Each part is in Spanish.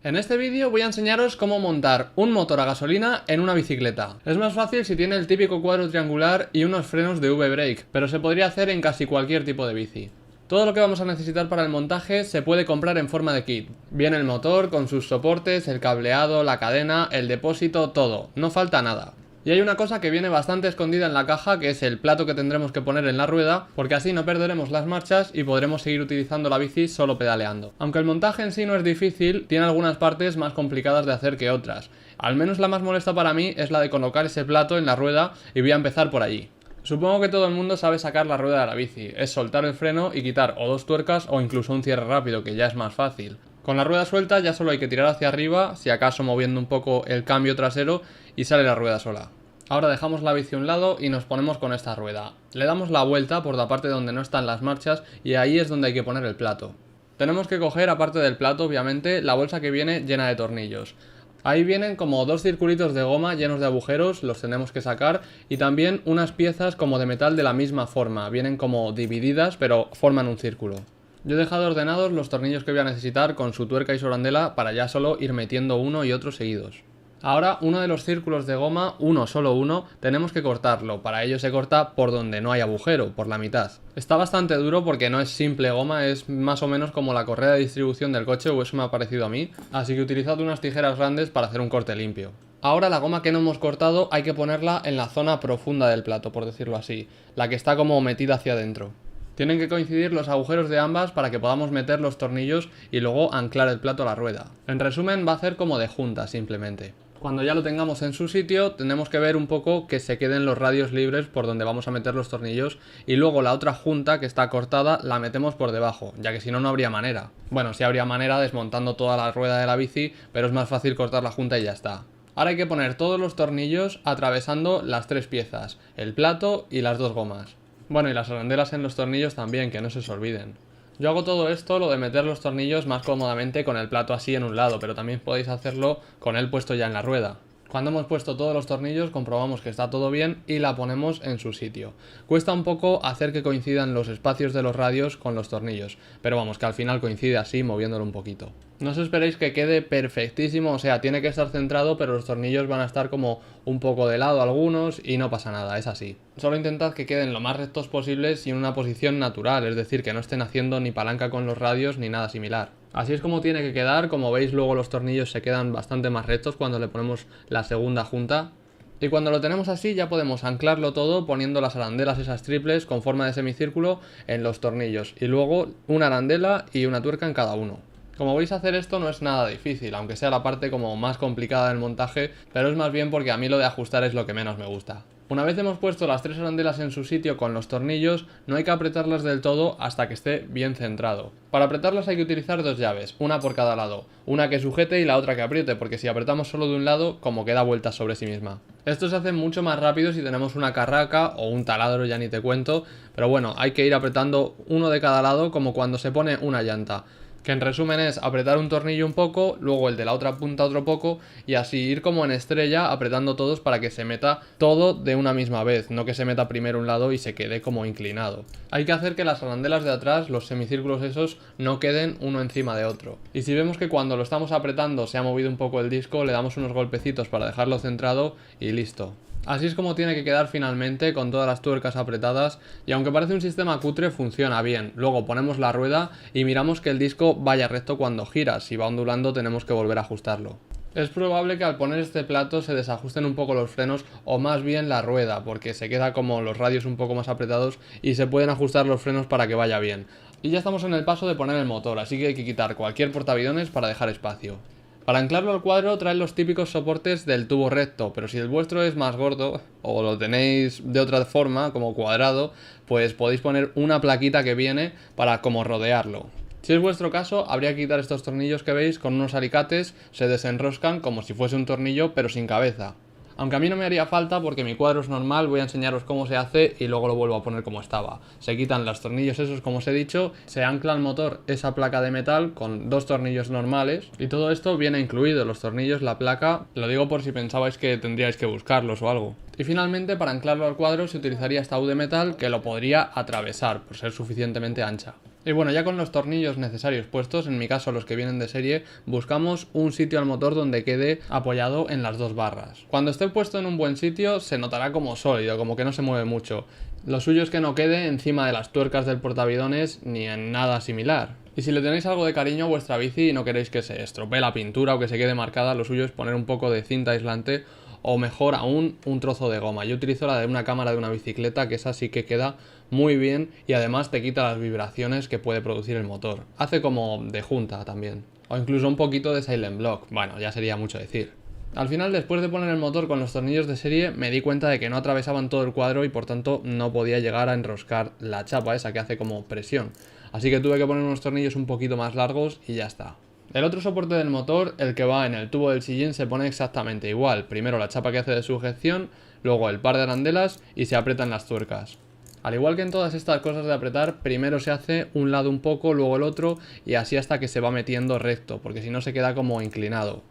En este vídeo voy a enseñaros cómo montar un motor a gasolina en una bicicleta. Es más fácil si tiene el típico cuadro triangular y unos frenos de V-brake, pero se podría hacer en casi cualquier tipo de bici. Todo lo que vamos a necesitar para el montaje se puede comprar en forma de kit. Viene el motor con sus soportes, el cableado, la cadena, el depósito, todo. No falta nada. Y hay una cosa que viene bastante escondida en la caja, que es el plato que tendremos que poner en la rueda, porque así no perderemos las marchas y podremos seguir utilizando la bici solo pedaleando. Aunque el montaje en sí no es difícil, tiene algunas partes más complicadas de hacer que otras. Al menos la más molesta para mí es la de colocar ese plato en la rueda, y voy a empezar por allí. Supongo que todo el mundo sabe sacar la rueda de la bici, es soltar el freno y quitar o dos tuercas o incluso un cierre rápido, que ya es más fácil. Con la rueda suelta ya solo hay que tirar hacia arriba, si acaso moviendo un poco el cambio trasero, y sale la rueda sola. Ahora dejamos la bici a un lado y nos ponemos con esta rueda. Le damos la vuelta por la parte donde no están las marchas y ahí es donde hay que poner el plato. Tenemos que coger, aparte del plato, obviamente, la bolsa que viene llena de tornillos. Ahí vienen como dos circulitos de goma llenos de agujeros, los tenemos que sacar, y también unas piezas como de metal de la misma forma, vienen como divididas pero forman un círculo. Yo he dejado ordenados los tornillos que voy a necesitar con su tuerca y su arandela para ya solo ir metiendo uno y otro seguidos. Ahora uno de los círculos de goma, solo uno, tenemos que cortarlo. Para ello se corta por donde no hay agujero, por la mitad. Está bastante duro porque no es simple goma, es más o menos como la correa de distribución del coche, o eso me ha parecido a mí. Así que utilizad unas tijeras grandes para hacer un corte limpio. Ahora la goma que no hemos cortado hay que ponerla en la zona profunda del plato, por decirlo así, la que está como metida hacia adentro. Tienen que coincidir los agujeros de ambas para que podamos meter los tornillos y luego anclar el plato a la rueda. En resumen, va a hacer como de junta simplemente. Cuando ya lo tengamos en su sitio, tenemos que ver un poco que se queden los radios libres por donde vamos a meter los tornillos, y luego la otra junta que está cortada la metemos por debajo, ya que si no, no habría manera. Bueno, sí habría manera desmontando toda la rueda de la bici, pero es más fácil cortar la junta y ya está. Ahora hay que poner todos los tornillos atravesando las tres piezas, el plato y las dos gomas. Bueno, y las arandelas en los tornillos también, que no se os olviden. Yo hago todo esto, lo de meter los tornillos, más cómodamente con el plato así en un lado, pero también podéis hacerlo con él puesto ya en la rueda. Cuando hemos puesto todos los tornillos, comprobamos que está todo bien y la ponemos en su sitio. Cuesta un poco hacer que coincidan los espacios de los radios con los tornillos, pero vamos, que al final coincide así, moviéndolo un poquito. No os esperéis que quede perfectísimo, o sea, tiene que estar centrado, pero los tornillos van a estar como un poco de lado algunos y no pasa nada, es así. Solo intentad que queden lo más rectos posibles y en una posición natural, es decir, que no estén haciendo ni palanca con los radios ni nada similar. Así es como tiene que quedar. Como veis, luego los tornillos se quedan bastante más rectos cuando le ponemos la segunda junta. Y cuando lo tenemos así ya podemos anclarlo todo poniendo las arandelas esas triples con forma de semicírculo en los tornillos, y luego una arandela y una tuerca en cada uno. Como veis, hacer esto no es nada difícil, aunque sea la parte como más complicada del montaje, pero es más bien porque a mí lo de ajustar es lo que menos me gusta. Una vez hemos puesto las tres arandelas en su sitio con los tornillos, no hay que apretarlas del todo hasta que esté bien centrado. Para apretarlas hay que utilizar dos llaves, una por cada lado, una que sujete y la otra que apriete, porque si apretamos solo de un lado, como que da vueltas sobre sí misma. Esto se hace mucho más rápido si tenemos una carraca o un taladro, ya ni te cuento, pero bueno, hay que ir apretando uno de cada lado como cuando se pone una llanta. Que en resumen es apretar un tornillo un poco, luego el de la otra punta otro poco, y así ir como en estrella apretando todos para que se meta todo de una misma vez, no que se meta primero un lado y se quede como inclinado. Hay que hacer que las arandelas de atrás, los semicírculos esos, no queden uno encima de otro. Y si vemos que cuando lo estamos apretando se ha movido un poco el disco, le damos unos golpecitos para dejarlo centrado y listo. Así es como tiene que quedar finalmente, con todas las tuercas apretadas, y aunque parece un sistema cutre, funciona bien. Luego ponemos la rueda y miramos que el disco vaya recto cuando gira. Si va ondulando tenemos que volver a ajustarlo. Es probable que al poner este plato se desajusten un poco los frenos, o más bien la rueda, porque se queda como los radios un poco más apretados y se pueden ajustar los frenos para que vaya bien. Y ya estamos en el paso de poner el motor, así que hay que quitar cualquier portabidones para dejar espacio. Para anclarlo al cuadro trae los típicos soportes del tubo recto, pero si el vuestro es más gordo o lo tenéis de otra forma, como cuadrado, pues podéis poner una plaquita que viene para como rodearlo. Si es vuestro caso, habría que quitar estos tornillos que veis con unos alicates, se desenroscan como si fuese un tornillo pero sin cabeza. Aunque a mí no me haría falta porque mi cuadro es normal, voy a enseñaros cómo se hace y luego lo vuelvo a poner como estaba. Se quitan los tornillos esos, como os he dicho, se ancla al motor esa placa de metal con dos tornillos normales, y todo esto viene incluido, los tornillos, la placa, lo digo por si pensabais que tendríais que buscarlos o algo. Y finalmente, para anclarlo al cuadro se utilizaría esta U de metal que lo podría atravesar por ser suficientemente ancha. Y bueno, ya con los tornillos necesarios puestos, en mi caso los que vienen de serie, buscamos un sitio al motor donde quede apoyado en las dos barras. Cuando esté puesto en un buen sitio se notará como sólido, como que no se mueve mucho. Lo suyo es que no quede encima de las tuercas del portabidones ni en nada similar. Y si le tenéis algo de cariño a vuestra bici y no queréis que se estropee la pintura o que se quede marcada, lo suyo es poner un poco de cinta aislante o mejor aún un trozo de goma. Yo utilizo la de una cámara de una bicicleta, que esa sí que queda muy bien y además te quita las vibraciones que puede producir el motor. Hace como de junta también. O incluso un poquito de silent block. Bueno, ya sería mucho decir. Al final, después de poner el motor con los tornillos de serie, me di cuenta de que no atravesaban todo el cuadro y por tanto no podía llegar a enroscar la chapa esa que hace como presión. Así que tuve que poner unos tornillos un poquito más largos y ya está. El otro soporte del motor, el que va en el tubo del sillín, se pone exactamente igual. Primero la chapa que hace de sujeción, luego el par de arandelas y se aprietan las tuercas. Al igual que en todas estas cosas de apretar, primero se hace un lado un poco, luego el otro y así hasta que se va metiendo recto, porque si no se queda como inclinado.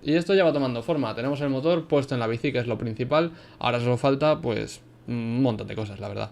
Y esto ya va tomando forma. Tenemos el motor puesto en la bici, que es lo principal. Ahora solo falta, pues, un montón de cosas, la verdad.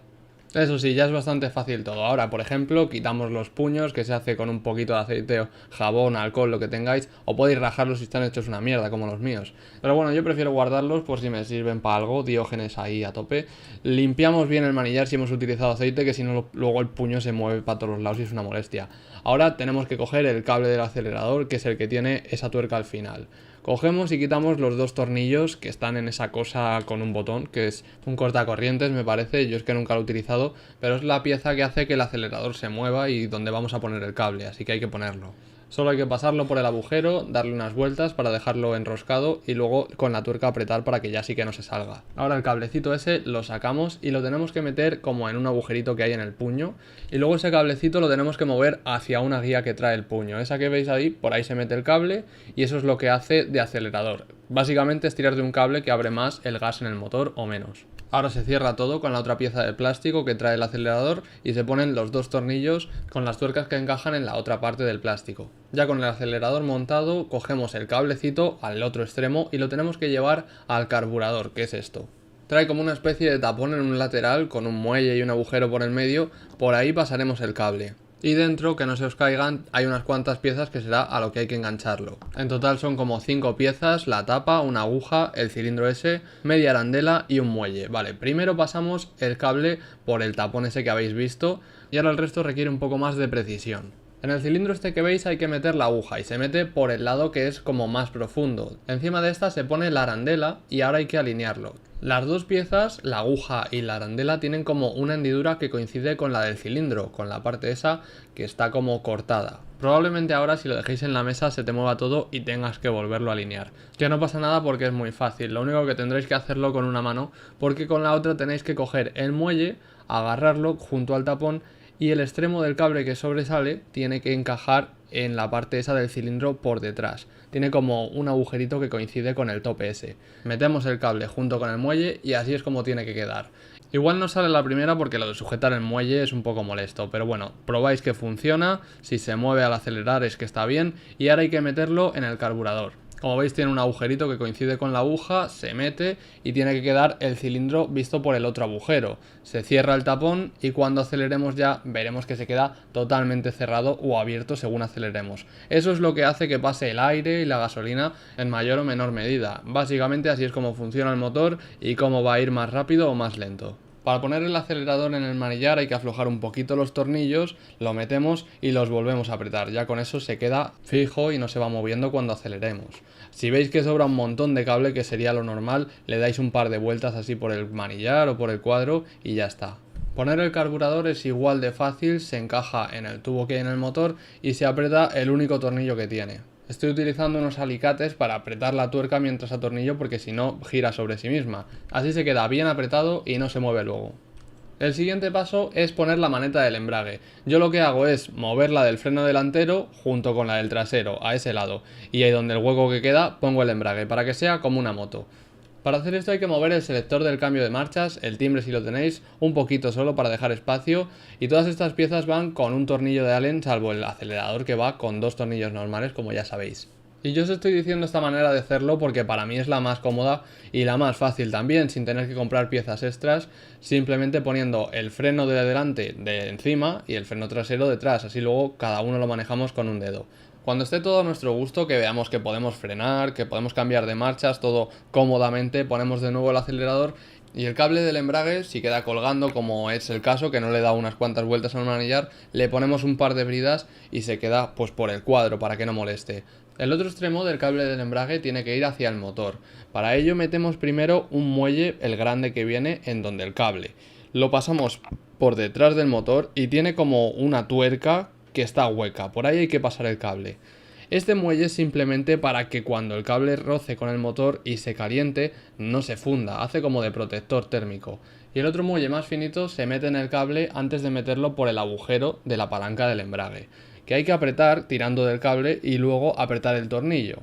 Eso sí, ya es bastante fácil todo. Ahora, por ejemplo, quitamos los puños, que se hace con un poquito de aceite, jabón, alcohol, lo que tengáis, o podéis rajarlos si están hechos una mierda, como los míos. Pero bueno, yo prefiero guardarlos por si me sirven para algo, Diógenes ahí a tope. Limpiamos bien el manillar si hemos utilizado aceite, que si no luego el puño se mueve para todos los lados y es una molestia. Ahora tenemos que coger el cable del acelerador, que es el que tiene esa tuerca al final. Cogemos y quitamos los dos tornillos que están en esa cosa con un botón, que es un cortacorrientes me parece, yo es que nunca lo he utilizado, pero es la pieza que hace que el acelerador se mueva y donde vamos a poner el cable, así que hay que ponerlo. Solo hay que pasarlo por el agujero, darle unas vueltas para dejarlo enroscado y luego con la tuerca apretar para que ya sí que no se salga. Ahora el cablecito ese lo sacamos y lo tenemos que meter como en un agujerito que hay en el puño y luego ese cablecito lo tenemos que mover hacia una guía que trae el puño. Esa que veis ahí, por ahí se mete el cable y eso es lo que hace de acelerador. Básicamente es tirar de un cable que abre más el gas en el motor o menos. Ahora se cierra todo con la otra pieza de plástico que trae el acelerador y se ponen los dos tornillos con las tuercas que encajan en la otra parte del plástico. Ya con el acelerador montado, cogemos el cablecito al otro extremo y lo tenemos que llevar al carburador, que es esto. Trae como una especie de tapón en un lateral con un muelle y un agujero por el medio, por ahí pasaremos el cable. Y dentro, que no se os caigan, hay unas cuantas piezas que será a lo que hay que engancharlo. En total son como 5 piezas, la tapa, una aguja, el cilindro ese, media arandela y un muelle. Vale, primero pasamos el cable por el tapón ese que habéis visto y ahora el resto requiere un poco más de precisión. En el cilindro este que veis hay que meter la aguja y se mete por el lado que es como más profundo. Encima de esta se pone la arandela y ahora hay que alinearlo. Las dos piezas, la aguja y la arandela, tienen como una hendidura que coincide con la del cilindro, con la parte esa que está como cortada. Probablemente ahora si lo dejéis en la mesa se te mueva todo y tengas que volverlo a alinear. Que no pasa nada porque es muy fácil, lo único que tendréis que hacerlo con una mano porque con la otra tenéis que coger el muelle, agarrarlo junto al tapón y el extremo del cable que sobresale tiene que encajar en la parte esa del cilindro por detrás. Tiene como un agujerito que coincide con el tope ese. Metemos el cable junto con el muelle y así es como tiene que quedar. Igual no sale la primera porque lo de sujetar el muelle es un poco molesto, pero bueno, probáis que funciona, si se mueve al acelerar es que está bien y ahora hay que meterlo en el carburador. Como veis tiene un agujerito que coincide con la aguja, se mete y tiene que quedar el cilindro visto por el otro agujero. Se cierra el tapón y cuando aceleremos ya veremos que se queda totalmente cerrado o abierto según aceleremos. Eso es lo que hace que pase el aire y la gasolina en mayor o menor medida. Básicamente así es como funciona el motor y cómo va a ir más rápido o más lento. Para poner el acelerador en el manillar hay que aflojar un poquito los tornillos, lo metemos y los volvemos a apretar. Ya con eso se queda fijo y no se va moviendo cuando aceleremos. Si veis que sobra un montón de cable, que sería lo normal, le dais un par de vueltas así por el manillar o por el cuadro y ya está. Poner el carburador es igual de fácil, se encaja en el tubo que hay en el motor y se aprieta el único tornillo que tiene. Estoy utilizando unos alicates para apretar la tuerca mientras atornillo porque si no gira sobre sí misma. Así se queda bien apretado y no se mueve luego. El siguiente paso es poner la maneta del embrague. Yo lo que hago es mover la del freno delantero junto con la del trasero a ese lado y ahí donde el hueco que queda pongo el embrague para que sea como una moto. Para hacer esto hay que mover el selector del cambio de marchas, el timbre si lo tenéis, un poquito solo para dejar espacio y todas estas piezas van con un tornillo de Allen salvo el acelerador que va con dos tornillos normales como ya sabéis. Y yo os estoy diciendo esta manera de hacerlo porque para mí es la más cómoda y la más fácil también, sin tener que comprar piezas extras, simplemente poniendo el freno de delante de encima y el freno trasero detrás, así luego cada uno lo manejamos con un dedo. Cuando esté todo a nuestro gusto, que veamos que podemos frenar, que podemos cambiar de marchas, todo cómodamente, ponemos de nuevo el acelerador y el cable del embrague, si queda colgando, como es el caso, que no le da unas cuantas vueltas al manillar, le ponemos un par de bridas y se queda pues por el cuadro para que no moleste. El otro extremo del cable del embrague tiene que ir hacia el motor. Para ello metemos primero un muelle, el grande que viene en donde el cable. Lo pasamos por detrás del motor y tiene como una tuerca que está hueca. Por ahí hay que pasar el cable. Este muelle es simplemente para que cuando el cable roce con el motor y se caliente no se funda, hace como de protector térmico. Y el otro muelle más finito se mete en el cable antes de meterlo por el agujero de la palanca del embrague, que hay que apretar tirando del cable y luego apretar el tornillo.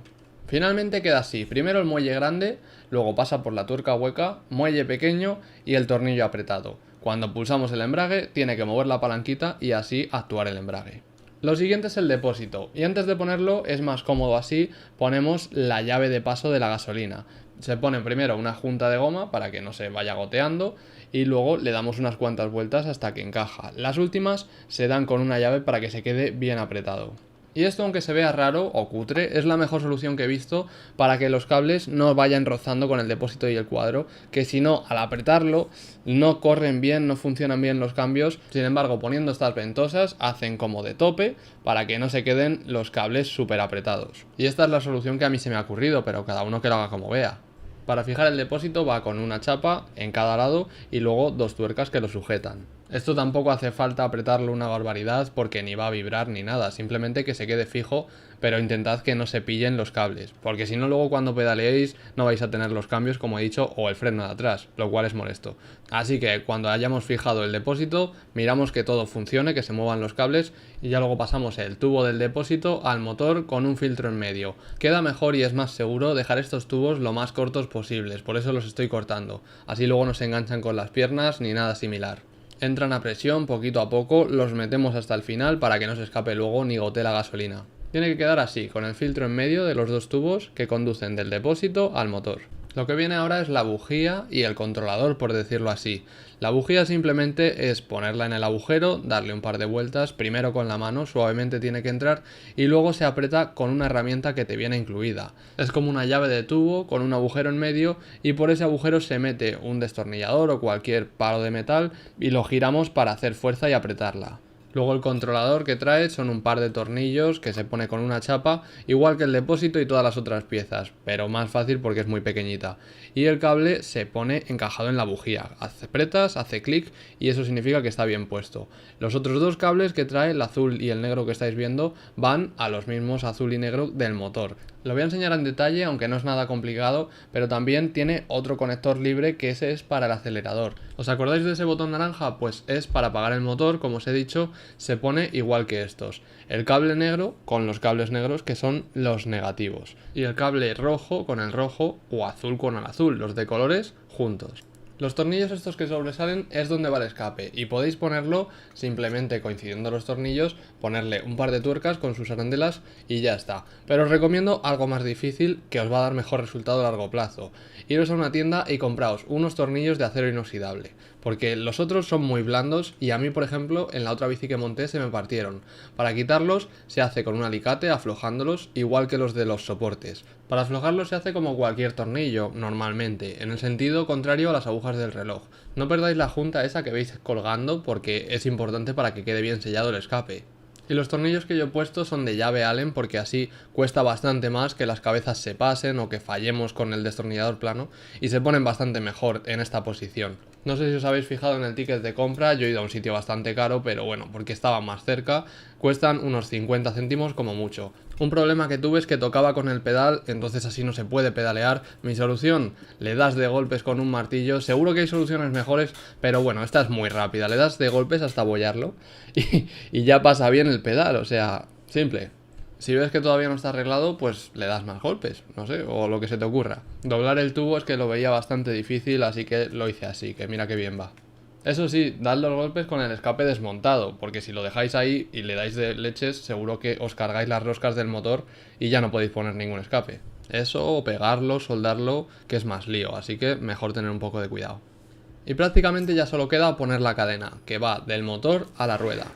Finalmente queda así, primero el muelle grande, luego pasa por la tuerca hueca, muelle pequeño y el tornillo apretado. Cuando pulsamos el embrague tiene que mover la palanquita y así actuar el embrague. Lo siguiente es el depósito, y antes de ponerlo es más cómodo así, ponemos la llave de paso de la gasolina. Se pone primero una junta de goma para que no se vaya goteando y luego le damos unas cuantas vueltas hasta que encaja. Las últimas se dan con una llave para que se quede bien apretado. Y esto, aunque se vea raro o cutre, es la mejor solución que he visto para que los cables no vayan rozando con el depósito y el cuadro, que si no, al apretarlo, no corren bien, no funcionan bien los cambios. Sin embargo, poniendo estas ventosas, hacen como de tope para que no se queden los cables súper apretados. Y esta es la solución que a mí se me ha ocurrido, pero cada uno que lo haga como vea. Para fijar el depósito va con una chapa en cada lado y luego dos tuercas que lo sujetan. Esto tampoco hace falta apretarlo una barbaridad porque ni va a vibrar ni nada, simplemente que se quede fijo, pero intentad que no se pillen los cables, porque si no luego cuando pedaleéis no vais a tener los cambios como he dicho o el freno de atrás, lo cual es molesto. Así que cuando hayamos fijado el depósito, miramos que todo funcione, que se muevan los cables y ya luego pasamos el tubo del depósito al motor con un filtro en medio. Queda mejor y es más seguro dejar estos tubos lo más cortos posibles, por eso los estoy cortando, así luego no se enganchan con las piernas ni nada similar. Entran a presión poquito a poco, los metemos hasta el final para que no se escape luego ni gotee la gasolina. Tiene que quedar así, con el filtro en medio de los dos tubos que conducen del depósito al motor. Lo que viene ahora es la bujía y el controlador, por decirlo así. La bujía simplemente es ponerla en el agujero, darle un par de vueltas, primero con la mano, suavemente tiene que entrar, y luego se aprieta con una herramienta que te viene incluida. Es como una llave de tubo con un agujero en medio y por ese agujero se mete un destornillador o cualquier palo de metal y lo giramos para hacer fuerza y apretarla. Luego el controlador que trae son un par de tornillos que se pone con una chapa, igual que el depósito y todas las otras piezas, pero más fácil porque es muy pequeñita. Y el cable se pone encajado en la bujía, apretas, hace clic y eso significa que está bien puesto. Los otros dos cables que trae, el azul y el negro que estáis viendo, van a los mismos azul y negro del motor. Lo voy a enseñar en detalle, aunque no es nada complicado, pero también tiene otro conector libre que ese es para el acelerador. ¿Os acordáis de ese botón naranja? Pues es para apagar el motor, como os he dicho, se pone igual que estos. El cable negro con los cables negros que son los negativos. Y el cable rojo con el rojo o azul con el azul, los de colores juntos. Los tornillos estos que sobresalen es donde va el escape y podéis ponerlo simplemente coincidiendo los tornillos, ponerle un par de tuercas con sus arandelas y ya está. Pero os recomiendo algo más difícil que os va a dar mejor resultado a largo plazo. Iros a una tienda y compraos unos tornillos de acero inoxidable, porque los otros son muy blandos y a mí, por ejemplo, en la otra bici que monté se me partieron. Para quitarlos se hace con un alicate aflojándolos igual que los de los soportes. Para aflojarlos se hace como cualquier tornillo, normalmente, en el sentido contrario a las agujas del reloj. No perdáis la junta esa que veis colgando porque es importante para que quede bien sellado el escape. Y los tornillos que yo he puesto son de llave Allen porque así cuesta bastante más que las cabezas se pasen o que fallemos con el destornillador plano y se ponen bastante mejor en esta posición. No sé si os habéis fijado en el ticket de compra, yo he ido a un sitio bastante caro, pero bueno, porque estaba más cerca, cuestan unos 50 céntimos como mucho. Un problema que tuve es que tocaba con el pedal, entonces así no se puede pedalear. Mi solución, le das de golpes con un martillo, seguro que hay soluciones mejores, pero bueno, esta es muy rápida, le das de golpes hasta abollarlo y ya pasa bien el pedal, o sea, simple. Si ves que todavía no está arreglado, pues le das más golpes, no sé, o lo que se te ocurra. Doblar el tubo es que lo veía bastante difícil, así que lo hice así, que mira qué bien va. Eso sí, dad los golpes con el escape desmontado, porque si lo dejáis ahí y le dais de leches, seguro que os cargáis las roscas del motor y ya no podéis poner ningún escape. Eso o pegarlo, soldarlo, que es más lío, así que mejor tener un poco de cuidado. Y prácticamente ya solo queda poner la cadena, que va del motor a la rueda.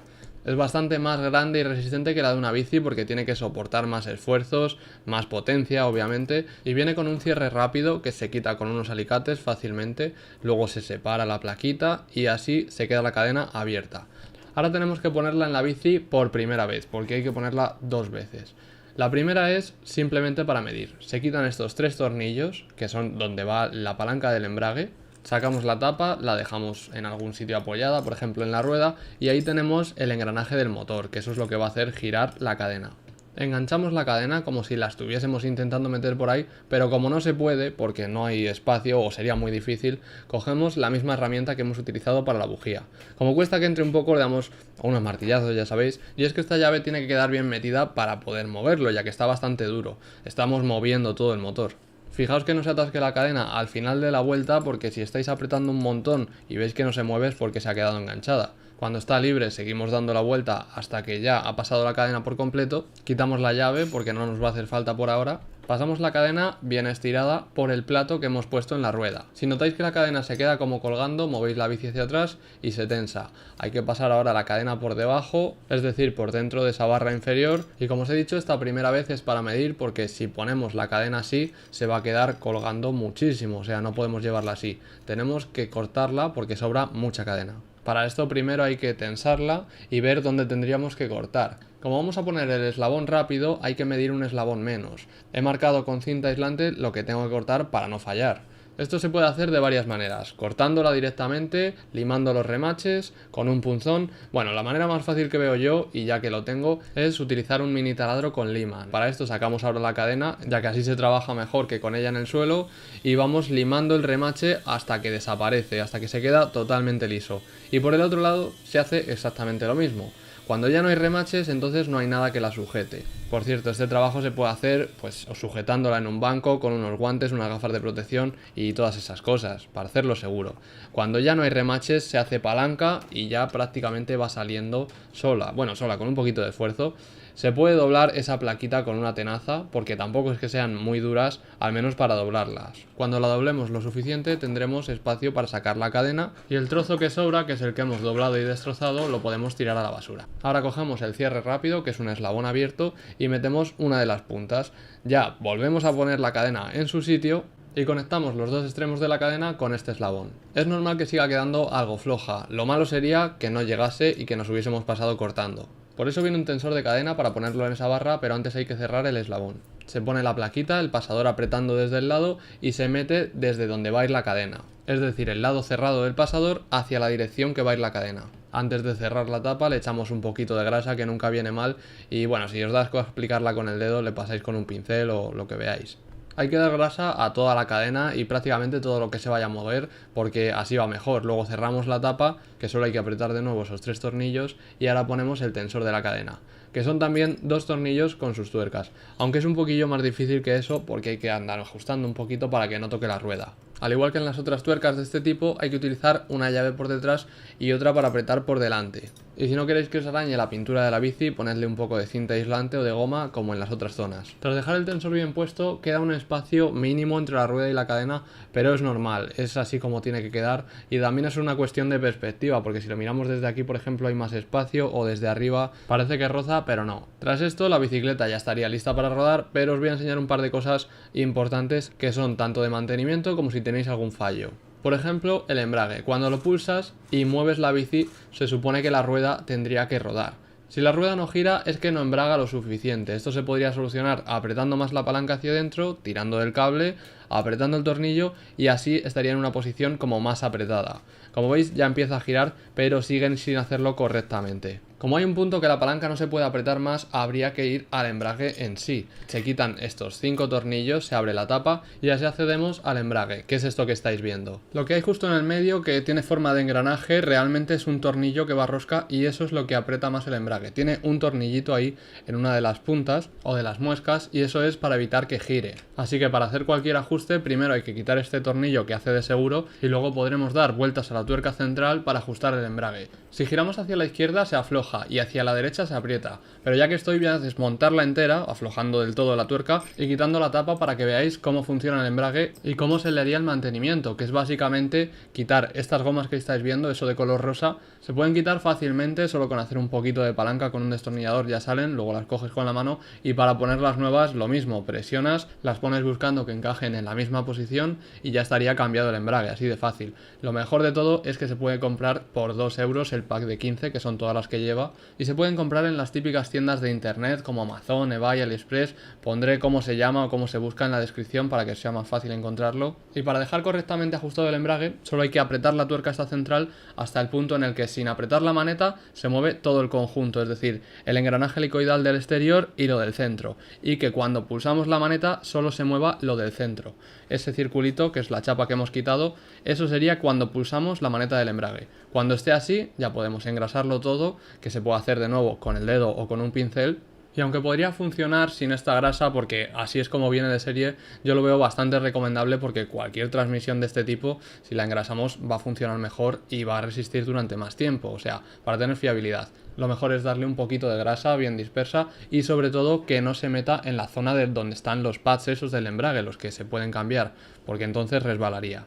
Es bastante más grande y resistente que la de una bici porque tiene que soportar más esfuerzos, más potencia obviamente, y viene con un cierre rápido que se quita con unos alicates fácilmente, luego se separa la plaquita y así se queda la cadena abierta. Ahora tenemos que ponerla en la bici por primera vez, porque hay que ponerla 2 veces. La primera es simplemente para medir. Se quitan estos 3 tornillos, que son donde va la palanca del embrague. Sacamos la tapa, la dejamos en algún sitio apoyada, por ejemplo en la rueda, y ahí tenemos el engranaje del motor, que eso es lo que va a hacer girar la cadena. Enganchamos la cadena como si la estuviésemos intentando meter por ahí, pero como no se puede, porque no hay espacio o sería muy difícil, cogemos la misma herramienta que hemos utilizado para la bujía. Como cuesta que entre un poco, le damos unos martillazos, ya sabéis, y es que esta llave tiene que quedar bien metida para poder moverlo, ya que está bastante duro. Estamos moviendo todo el motor. Fijaos que no se atasque la cadena al final de la vuelta, porque si estáis apretando un montón y veis que no se mueve es porque se ha quedado enganchada. Cuando está libre seguimos dando la vuelta hasta que ya ha pasado la cadena por completo, quitamos la llave porque no nos va a hacer falta por ahora, pasamos la cadena bien estirada por el plato que hemos puesto en la rueda. Si notáis que la cadena se queda como colgando, movéis la bici hacia atrás y se tensa. Hay que pasar ahora la cadena por debajo, es decir, por dentro de esa barra inferior, y como os he dicho, esta primera vez es para medir porque si ponemos la cadena así se va a quedar colgando muchísimo, o sea, no podemos llevarla así. Tenemos que cortarla porque sobra mucha cadena. Para esto primero hay que tensarla y ver dónde tendríamos que cortar. Como vamos a poner el eslabón rápido, hay que medir un eslabón menos. He marcado con cinta aislante lo que tengo que cortar para no fallar. Esto se puede hacer de varias maneras, cortándola directamente, limando los remaches, con un punzón. Bueno, la manera más fácil que veo yo, y ya que lo tengo, es utilizar un mini taladro con lima. Para esto sacamos ahora la cadena, ya que así se trabaja mejor que con ella en el suelo, y vamos limando el remache hasta que desaparece, hasta que se queda totalmente liso. Y por el otro lado se hace exactamente lo mismo. Cuando ya no hay remaches, entonces no hay nada que la sujete. Por cierto, este trabajo se puede hacer pues sujetándola en un banco con unos guantes, unas gafas de protección y todas esas cosas, para hacerlo seguro. Cuando ya no hay remaches, se hace palanca y ya prácticamente va saliendo sola. Bueno, sola, con un poquito de esfuerzo. Se puede doblar esa plaquita con una tenaza, porque tampoco es que sean muy duras, al menos para doblarlas. Cuando la doblemos lo suficiente, tendremos espacio para sacar la cadena y el trozo que sobra, que es el que hemos doblado y destrozado, lo podemos tirar a la basura. Ahora cogemos el cierre rápido, que es un eslabón abierto, y metemos una de las puntas. Ya volvemos a poner la cadena en su sitio y conectamos los dos extremos de la cadena con este eslabón. Es normal que siga quedando algo floja, lo malo sería que no llegase y que nos hubiésemos pasado cortando. Por eso viene un tensor de cadena para ponerlo en esa barra, pero antes hay que cerrar el eslabón. Se pone la plaquita, el pasador apretando desde el lado y se mete desde donde va a ir la cadena. Es decir, el lado cerrado del pasador hacia la dirección que va a ir la cadena. Antes de cerrar la tapa le echamos un poquito de grasa, que nunca viene mal, y bueno, si os da asco aplicarla con el dedo, le pasáis con un pincel o lo que veáis. Hay que dar grasa a toda la cadena y prácticamente todo lo que se vaya a mover, porque así va mejor. Luego cerramos la tapa, que solo hay que apretar de nuevo esos 3 tornillos, y ahora ponemos el tensor de la cadena, que son también 2 tornillos con sus tuercas, aunque es un poquillo más difícil que eso porque hay que andar ajustando un poquito para que no toque la rueda. Al igual que en las otras tuercas de este tipo, hay que utilizar una llave por detrás y otra para apretar por delante. Y si no queréis que os arañe la pintura de la bici, ponedle un poco de cinta aislante o de goma, como en las otras zonas. Tras dejar el tensor bien puesto, queda un espacio mínimo entre la rueda y la cadena, pero es normal, es así como tiene que quedar, y también es una cuestión de perspectiva, porque si lo miramos desde aquí, por ejemplo, hay más espacio, o desde arriba parece que roza, pero no. Tras esto, la bicicleta ya estaría lista para rodar, pero os voy a enseñar un par de cosas importantes que son tanto de mantenimiento como si tenéis algún fallo. Por ejemplo, el embrague. Cuando lo pulsas y mueves la bici, se supone que la rueda tendría que rodar. Si la rueda no gira, es que no embraga lo suficiente. Esto se podría solucionar apretando más la palanca hacia adentro, tirando del cable, apretando el tornillo, y así estaría en una posición como más apretada. Como veis, ya empieza a girar, pero siguen sin hacerlo correctamente. Como hay un punto que la palanca no se puede apretar más, habría que ir al embrague en sí. Se quitan estos 5 tornillos, se abre la tapa y así accedemos al embrague, que es esto que estáis viendo. Lo que hay justo en el medio, que tiene forma de engranaje, realmente es un tornillo que va a rosca y eso es lo que aprieta más el embrague. Tiene un tornillito ahí en una de las puntas o de las muescas y eso es para evitar que gire. Así que para hacer cualquier ajuste, primero hay que quitar este tornillo que hace de seguro y luego podremos dar vueltas a la tuerca central para ajustar el embrague. Si giramos hacia la izquierda se afloja y hacia la derecha se aprieta, pero ya que estoy voy a desmontarla entera, aflojando del todo la tuerca y quitando la tapa para que veáis cómo funciona el embrague y cómo se le haría el mantenimiento, que es básicamente quitar estas gomas que estáis viendo, eso de color rosa, se pueden quitar fácilmente solo con hacer un poquito de palanca con un destornillador, ya salen, luego las coges con la mano y para poner las nuevas lo mismo, presionas, las pones buscando que encajen en la misma posición y ya estaría cambiado el embrague, así de fácil. Lo mejor de todo es que se puede comprar por 2 euros el pack de 15, que son todas las que lleva, y se pueden comprar en las típicas tiendas de internet como Amazon, eBay, AliExpress. Pondré cómo se llama o cómo se busca en la descripción para que sea más fácil encontrarlo. Y para dejar correctamente ajustado el embrague solo hay que apretar la tuerca esta central hasta el punto en el que sin apretar la maneta se mueve todo el conjunto, es decir, el engranaje helicoidal del exterior y lo del centro, y que cuando pulsamos la maneta solo se mueva lo del centro. Ese circulito, que es la chapa que hemos quitado, eso sería cuando pulsamos la maneta del embrague. Cuando esté así ya podemos engrasarlo todo, que se puede hacer de nuevo con el dedo o con un pincel. Y aunque podría funcionar sin esta grasa, porque así es como viene de serie, yo lo veo bastante recomendable porque cualquier transmisión de este tipo, si la engrasamos, va a funcionar mejor y va a resistir durante más tiempo, o sea, para tener fiabilidad. Lo mejor es darle un poquito de grasa bien dispersa y sobre todo que no se meta en la zona de donde están los pads esos del embrague, los que se pueden cambiar, porque entonces resbalaría.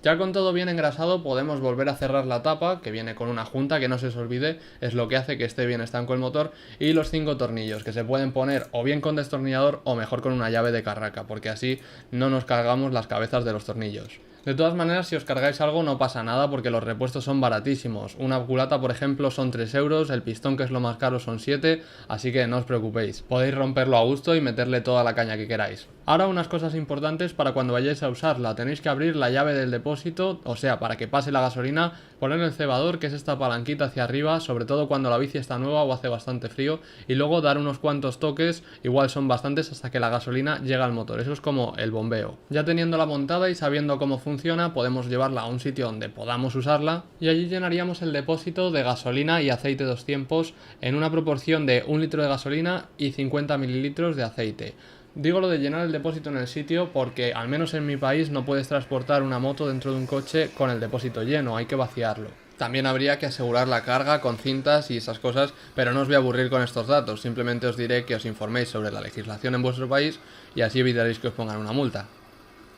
Ya con todo bien engrasado podemos volver a cerrar la tapa, que viene con una junta, que no se os olvide, es lo que hace que esté bien estanco el motor, y los 5 tornillos, que se pueden poner o bien con destornillador o mejor con una llave de carraca, porque así no nos cargamos las cabezas de los tornillos. De todas maneras, si os cargáis algo no pasa nada porque los repuestos son baratísimos. Una culata, por ejemplo, son 3 euros, el pistón, que es lo más caro, son 7, así que no os preocupéis. Podéis romperlo a gusto y meterle toda la caña que queráis. Ahora unas cosas importantes para cuando vayáis a usarla. Tenéis que abrir la llave del depósito, o sea, para que pase la gasolina, poner el cebador, que es esta palanquita hacia arriba, sobre todo cuando la bici está nueva o hace bastante frío, y luego dar unos cuantos toques, igual son bastantes hasta que la gasolina llega al motor. Eso es como el bombeo. Ya teniéndola montada y sabiendo cómo funciona, podemos llevarla a un sitio donde podamos usarla y allí llenaríamos el depósito de gasolina y aceite 2 tiempos en una proporción de 1 litro de gasolina y 50 mililitros de aceite. Digo lo de llenar el depósito en el sitio porque al menos en mi país no puedes transportar una moto dentro de un coche con el depósito lleno, hay que vaciarlo. También habría que asegurar la carga con cintas y esas cosas, pero no os voy a aburrir con estos datos, simplemente os diré que os informéis sobre la legislación en vuestro país y así evitaréis que os pongan una multa.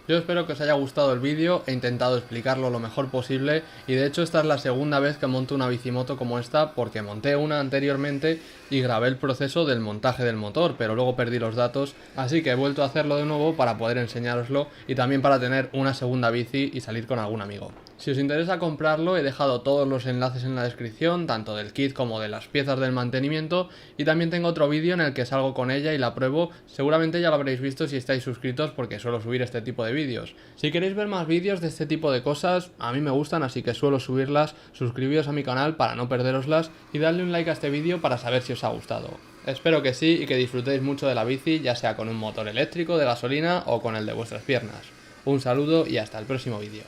Yo espero que os haya gustado el vídeo, he intentado explicarlo lo mejor posible y de hecho esta es la segunda vez que monto una bicimoto como esta porque monté una anteriormente y grabé el proceso del montaje del motor, pero luego perdí los datos, así que he vuelto a hacerlo de nuevo para poder enseñároslo y también para tener una segunda bici y salir con algún amigo. Si os interesa comprarlo, he dejado todos los enlaces en la descripción, tanto del kit como de las piezas del mantenimiento, y también tengo otro vídeo en el que salgo con ella y la pruebo. Seguramente ya lo habréis visto si estáis suscritos porque suelo subir este tipo de vídeos. Si queréis ver más vídeos de este tipo de cosas, a mí me gustan, así que suelo subirlas. Suscribíos a mi canal para no perderoslas y dadle un like a este vídeo para saber si os ha gustado. Espero que sí y que disfrutéis mucho de la bici, ya sea con un motor eléctrico, de gasolina o con el de vuestras piernas. Un saludo y hasta el próximo vídeo.